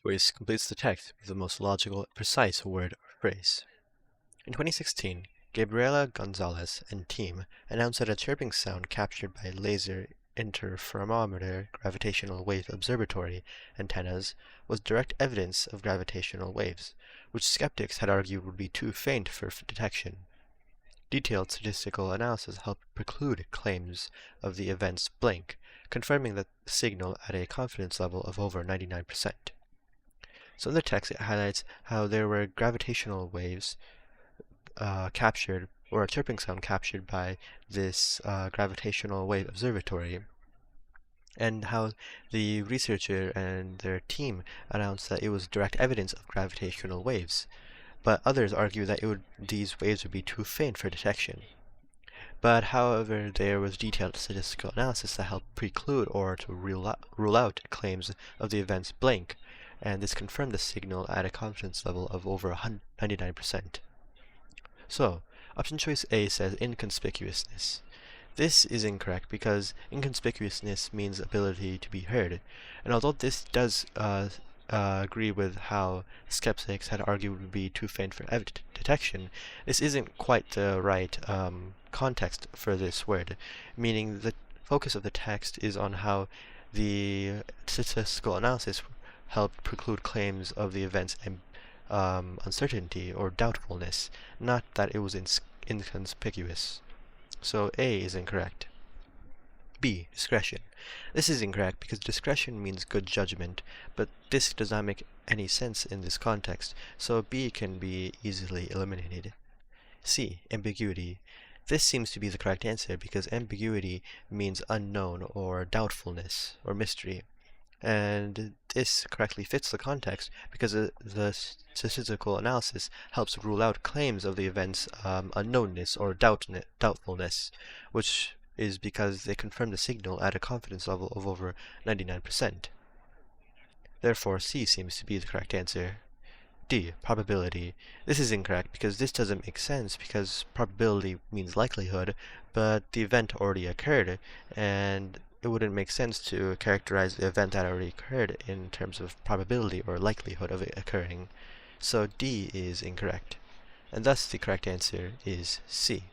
Choice completes the text with the most logical, precise word or phrase. In 2016, Gabriela Gonzalez and team announced that a chirping sound captured by Laser Interferometer Gravitational Wave Observatory antennas was direct evidence of gravitational waves, which skeptics had argued would be too faint for detection. Detailed statistical analysis helped preclude claims of the event's blink, confirming the signal at a confidence level of over 99%. So in the text, it highlights how there were gravitational waves captured, or a chirping sound captured by this gravitational wave observatory, and how the researcher and their team announced that it was direct evidence of gravitational waves, but others argue that these waves would be too faint for detection. But however, there was detailed statistical analysis that helped preclude or to rule out claims of the event's blink, and this confirmed the signal at a confidence level of over 99%. So, option choice A says inconspicuousness. This is incorrect because inconspicuousness means ability to be heard, and although this does agree with how skeptics had argued would be too faint for detection, this isn't quite the right context for this word, meaning the focus of the text is on how the statistical analysis helped preclude claims of the event's uncertainty or doubtfulness, not that it was inconspicuous. So A is incorrect. B. Discretion. This is incorrect because discretion means good judgment, but this does not make any sense in this context, so B can be easily eliminated. C. Ambiguity. This seems to be the correct answer because ambiguity means unknown or doubtfulness or mystery, and this correctly fits the context because the statistical analysis helps rule out claims of the event's unknownness or doubtfulness, which is because they confirm the signal at a confidence level of over 99%. Therefore, C seems to be the correct answer. D. Probability. This is incorrect because this doesn't make sense because probability means likelihood, but the event already occurred, and it wouldn't make sense to characterize the event that already occurred in terms of probability or likelihood of it occurring. So D is incorrect, and thus the correct answer is C.